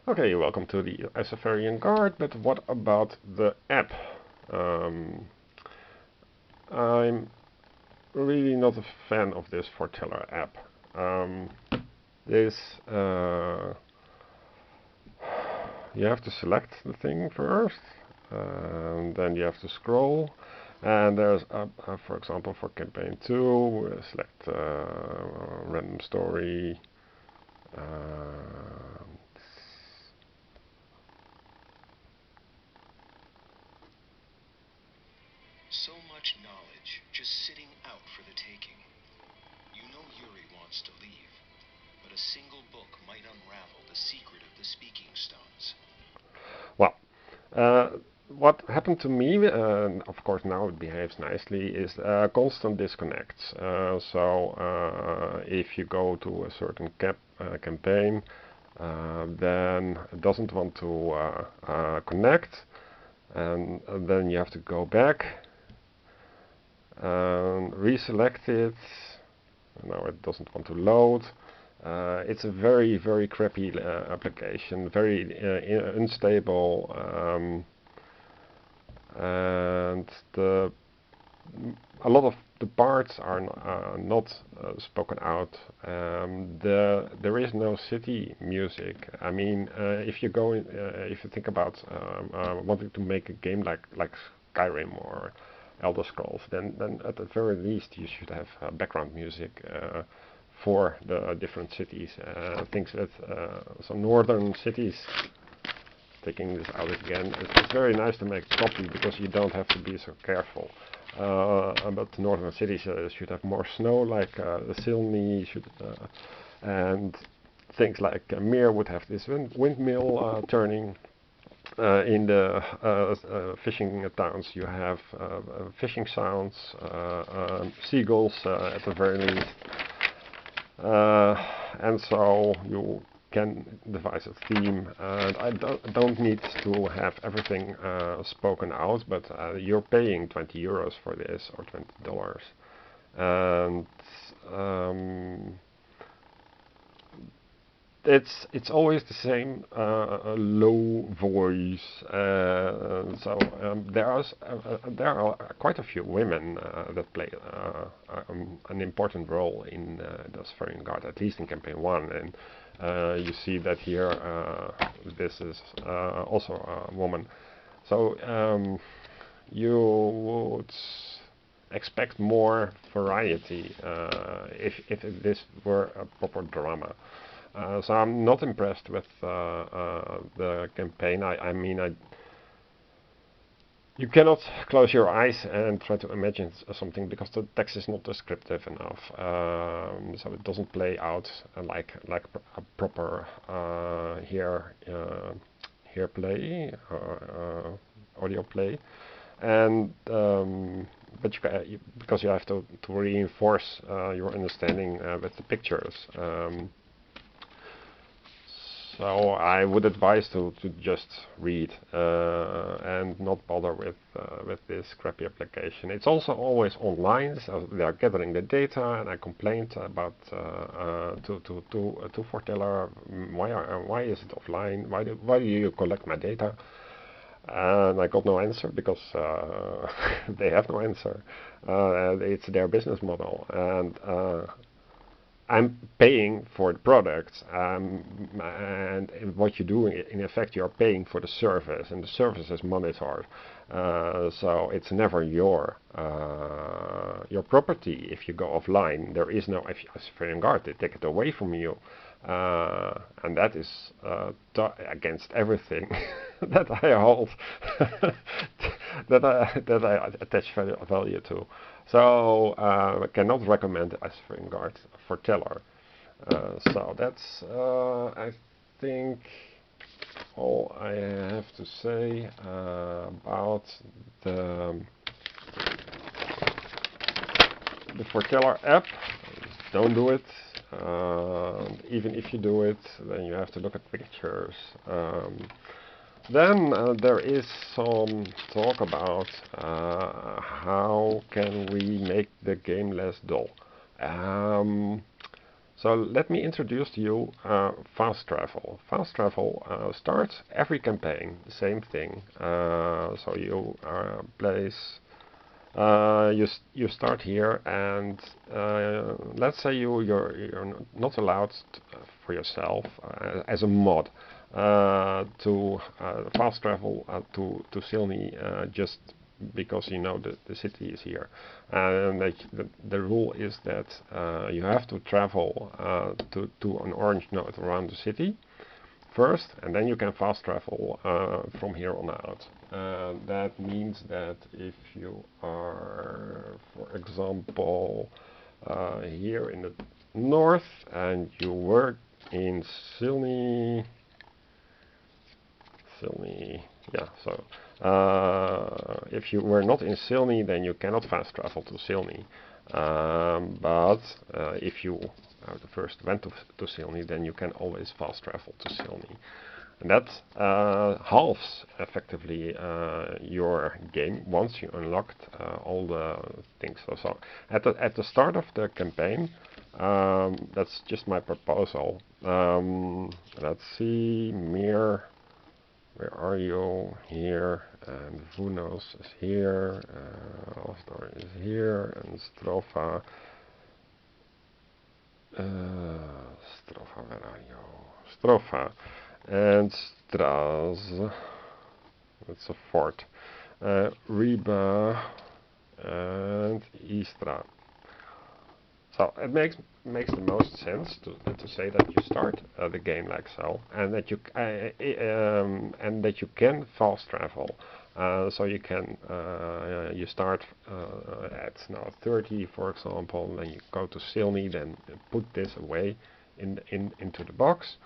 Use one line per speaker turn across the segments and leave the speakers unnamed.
Okay, welcome to the Istra Guard, but what about the app? Um, I'm really not a fan of this Forteller app. Um, this You have to select the thing first, and then you have to scroll. And there's, for example, for campaign 2, select random story. Uh,
So much knowledge just sitting out for the taking. You know Yuri wants to leave, but a single book might unravel the secret of the speaking stones.
well, Uh, what happened to me, of course now it behaves nicely, is constant disconnects. So if you go to a certain campaign, then it doesn't want to connect, and then you have to go back and reselect it. Now it doesn't want to load. It's a very, very crappy application, very unstable, and a lot of the parts are not spoken out. There is no city music. I mean, if you think about wanting to make a game like Skyrim or Elder Scrolls, then at the very least you should have background music for the different cities. Things that some northern cities, taking this out again, it's very nice to make a copy because you don't have to be so careful. But the northern cities should have more snow, like the Silney should, and things like Meer would have this windmill turning. In the fishing towns, you have fishing sounds, seagulls at the very least, and so you can devise a theme. And I don't need to have everything spoken out, but you're paying 20 euros for this or $20, and it's always the same low voice. There are quite a few women that play an important role in the Svalbard Guard, at least in campaign 1, and you see that here. This is also a woman. So you would expect more variety if this were a proper drama. So I'm not impressed with the campaign. I mean, you cannot close your eyes and try to imagine something because the text is not descriptive enough. So it doesn't play out like a proper here play audio play, and but because you have to reinforce your understanding with the pictures. So I would advise to just read and not bother with this crappy application. It's also always online, so they are gathering the data. And I complained about to Forteller, why is it offline? Why do you collect my data? And I got no answer because they have no answer. It's their business model, and I'm paying for the product, and what you do in effect, you're paying for the service, and the service is monitored. So it's never your property. If you go offline, there is no, if you as a guard, they take it away from you, and that is against everything that I hold, that I attach value to. So I cannot recommend as Guard Forteller. So that's I think all I have to say about the the Forteller app. Don't do it. Even if you do it, then you have to look at pictures. Then there is some talk about how can we make the game less dull. So let me introduce to you fast travel. Fast travel starts every campaign, same thing. So you place, you start here, and let's say you're not allowed for yourself as a mod to fast travel to Silny just because you know the city is here, and the rule is that you have to travel to an orange node around the city first, and then you can fast travel from here on out. That means that if you are, for example, here in the north and you work in Silny, yeah, so if you were not in Silny, then you cannot fast travel to Silny. But if you first went to Silny, then you can always fast travel to Silny. And that halves effectively your game once you unlocked all the things. So at the start of the campaign, that's just my proposal. Let's see, Mir. Where are you? Here, and Vunos is here, Osdor is here, and Strofa. Strofa, where are you? Strofa, and Stras. That's a fort. Reba, and Istra. So it makes the most sense to say that you start the game like so, and that you can fast travel. So you can you start at now 30, for example, then you go to Silny, then put this away into the box,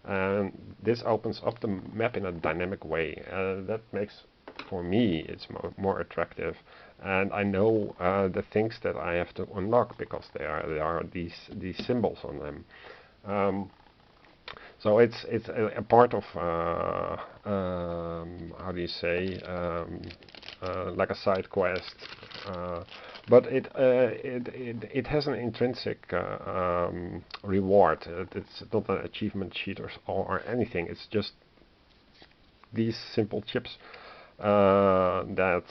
and this opens up the map in a dynamic way. That makes, for me, it's more attractive, and I know the things that I have to unlock because there are these symbols on them. So it's a part of how do you say, like a side quest, but it has an intrinsic reward. It's not an achievement sheet or anything. It's just these simple chips that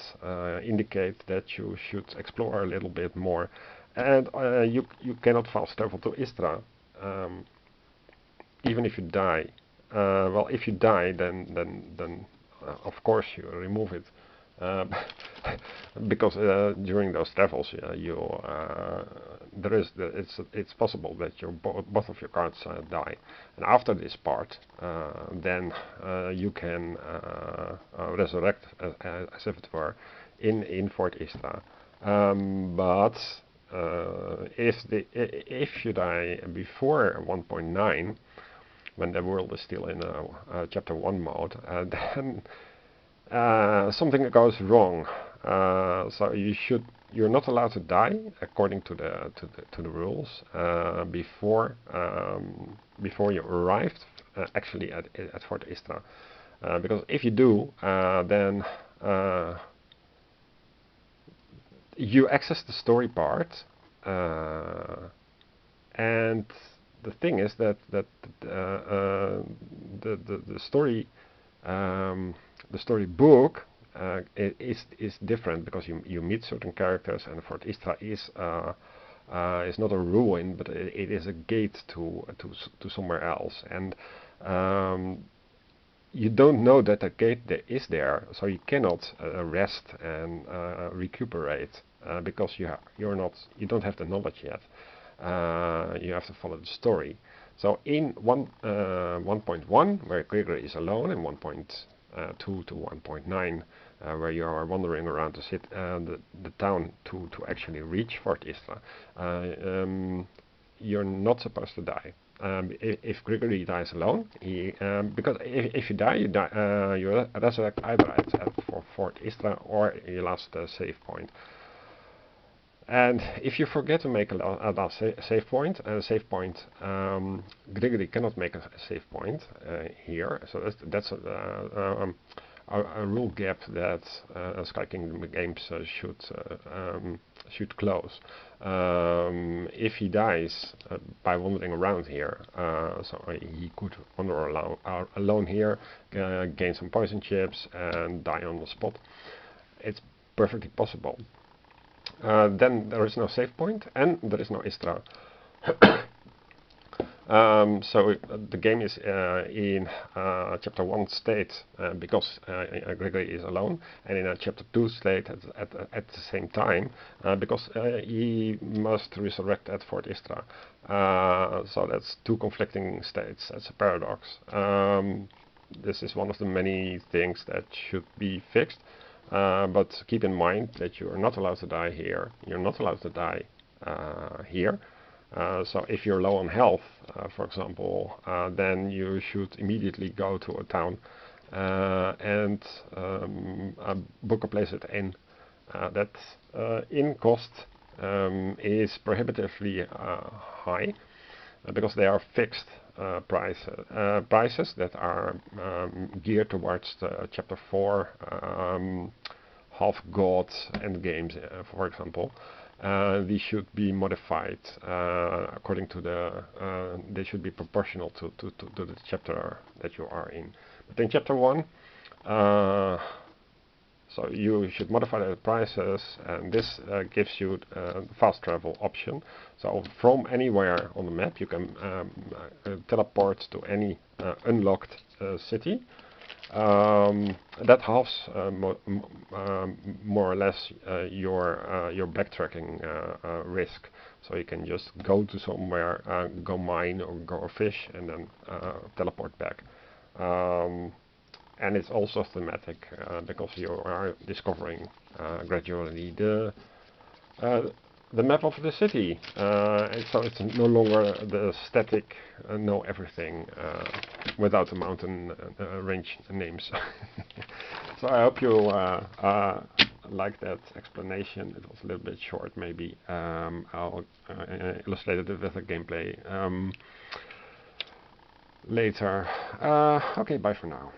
indicate that you should explore a little bit more. And you cannot fast travel to Istra, even if you die. Well, if you die, then of course you remove it. Because during those travels, it's possible that both of your cards die, and after this part, then you can resurrect as if it were in Fort Istra. But if you die before 1.9, when the world is still in chapter 1 mode, then something goes wrong. So you're not allowed to die according to the rules before you arrived actually at Fort Istra, because if you do, then you access the story part, and the thing is that the story the storybook is different, because you meet certain characters, and Fort Istra is not a ruin, but it is a gate to somewhere else, and you don't know that the gate is there, so you cannot rest and recuperate because you don't have the knowledge yet. You have to follow the story. So in 1.1, where Gregory is alone, and 1.2 to 1.9, where you are wandering around the town to actually reach Fort Istra, you're not supposed to die. If Gregory dies alone, because if you die, you resurrect either at Fort Istra or your last save point. And if you forget to make a last save point, Gregory cannot make a save point here. So that's a rule gap that Sky Kingdom Games should close. If he dies by wandering around here, so he could wander alone here, gain some poison chips, and die on the spot. It's perfectly possible. Then there is no save point, and there is no Istra. So the game is in chapter 1 state because Gregory is alone, and in a chapter 2 state at the same time because he must resurrect at Fort Istra. So that's two conflicting states. That's a paradox. This is one of the many things that should be fixed, but keep in mind that you are not allowed to die here. You're not allowed to die here. So if you're low on health, for example, then you should immediately go to a town and book a place at the inn. That inn cost is prohibitively high because they are fixed prices that are geared towards the chapter 4 half god endgames, for example. These should be modified according to the. They should be proportional to the chapter that you are in. But in chapter 1, so you should modify the prices, and this gives you fast travel option. So from anywhere on the map, you can teleport to any unlocked city. That halves more or less your backtracking risk. So you can just go to somewhere, go mine or go fish, and then teleport back. And it's also thematic because you are discovering gradually the map of the city. And so it's no longer the static know everything without the mountain range names. So I hope you like that explanation. It was a little bit short maybe. I'll illustrate it with a gameplay later. Okay, bye for now.